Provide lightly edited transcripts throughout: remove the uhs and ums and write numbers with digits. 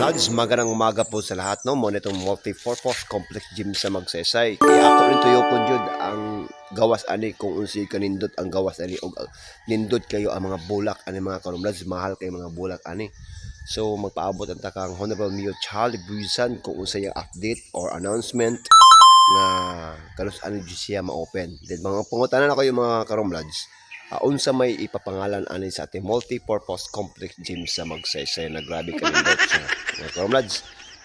Lads, magandang umaga po sa lahat, no? Muna itong multi-purpose complex gym sa Magsaysay. Kaya ako rin tuyo po dyan ang gawas ani kung unsi ka nindot ang gawas ani o nindot kayo ang mga bulak ani mga karon lads, mahal kayo mga bulak ani. So magpaabot ang takang Honorable Mayor Charlie Buisan kung unsa yung update or announcement nga kanus ani siya ma-open. Then mga pangutanan ako yung mga karon lads. Unsa may ipapangalan ani sa ating multi-purpose complex gym sa Magsaysay na grabe kanindot siya. Mga karon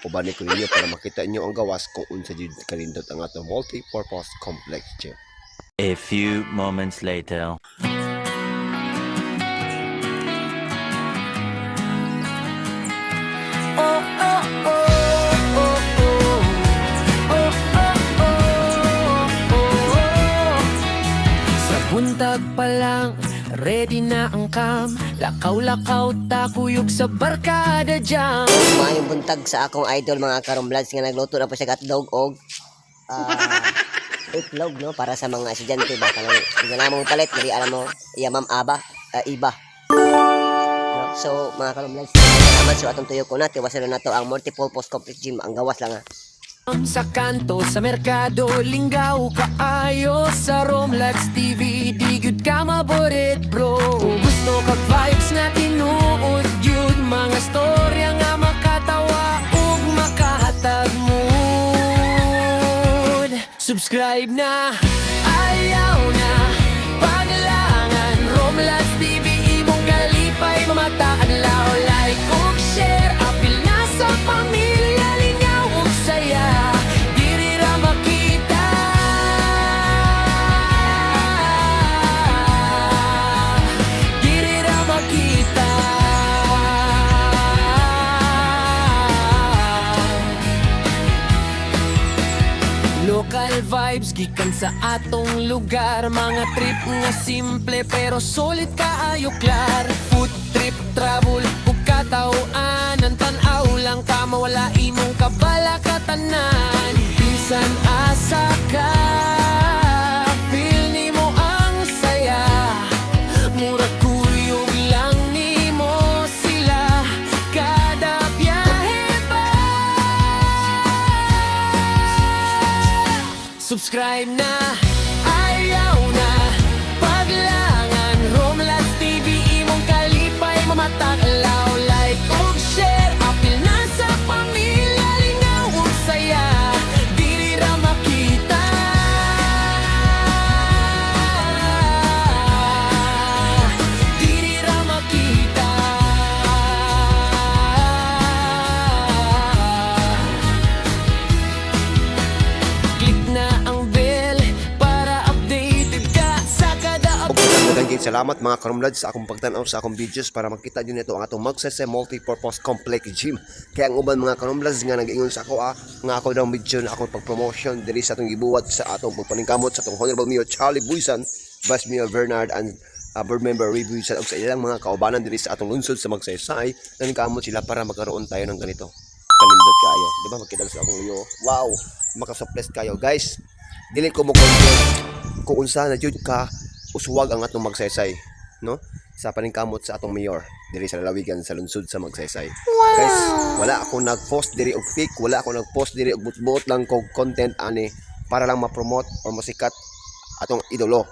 ubani ko ninyo para makita niyo ang gawas kung unsa jud kanindot ang atong multi-purpose complex gym. A few moments later. Buntag pa lang, ready na ang cam. Lakaw-lakaw, takuyog sa barkada jam. Maayong buntag sa akong idol mga karomblats nga nagluto na po siya hotdog og itlog no para sa mga estudyante ba kanang namong palit diri alam mo iya ma'am iba no? So mga karomblats salamat sa atong tuyo ko na tiwasan na to ang multi-purpose complex gym ang gawas lang Sa kanto, sa merkado, linggaw kaayo sa Romlads TV, di gyud ka maborit bro. Kung gusto kag vibes na tinuod yun, mga storya nga makatawa ug makahatag mood. Subscribe na, ayaw na, paglangan Romlads TV, imong galipay mamataan lao, like ug share, apil na sa pamilya, lingaw ug saya. Local vibes gikan sa atong lugar, mga trip nga simple pero solid kaayo klar. Food trip, travel ug katawaan, ang tan-aw lang ka mawala imong kabala katanan. Bisan asa ka, feel nimo ang saya, murag kuyog lang nimo sila kada biyahe ba. Subscribe na, ayaw na, paglangan Romlads TV, imong kalipay mamataglaw, like ug share, apil na sa pamilya, lingaw ug saya, diri ra makita. Diri ra makita. Click na ang bell para updated ka sa kada Daghang salamat mga karomlads sa akong pagtanaw sa akong videos para makita niyo nito ang atong Magsaysay multi-purpose complex gym. Kaya ang uban mga karomlads nga nag-ingon sa ako nga ako daw video na akong pag-promotion diri sa atong gibuhat sa atong pagpaningkamot sa atong Honorable Mayor Charlie Buisan, Vice Mayor Bernard and Board Member Ray Buisan ug sa ilang mga kaubanan diri sa atong lungsod sa Magsaysay. Naningkamot sila para magkaroon tayo ng ganito. Kanindot kayo, di ba? Makita sa akong liyo. Wow, makasuples kayo guys. Dili ko mo content kung unsa na jud ka uswag ang atong Magsaysay, no? Sa paningkamot sa atong mayor diri sa lalawigan sa lungsod sa Magsaysay. Guys, wala ako nag-post diri og fake, wala ako nag-post diri og butbot lang kog content ani para lang ma-promote or masikat atong idolo.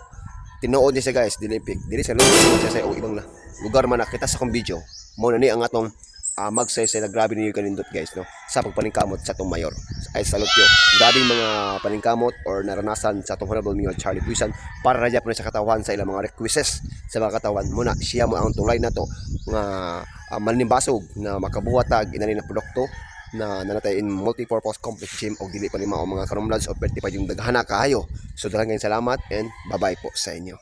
Tinuod niya siya guys, dili fake. Diri sa lungsod sa Magsaysay o ibang lugar man nakita sa akong video. Mao na ni ang atong Magsaysay na grabe niyo kanindot guys, no? Sa pagpaningkamot sa atong mayor. Ay salute yo. Grabe mga paningkamot or naranasan sa atong Honorable Mayor Charlie Buisan para radya po sa katawan sa ilang mga requests sa mga katawan. Muna siya mo ang tulay na to nga manlimbasog na makabuhatag inani na produkto na nanatay in multi-purpose complex gym o dili pa lima o mga karomlads o perti pa yung daghana kaayo. So daghang salamat and bye-bye po sa inyo.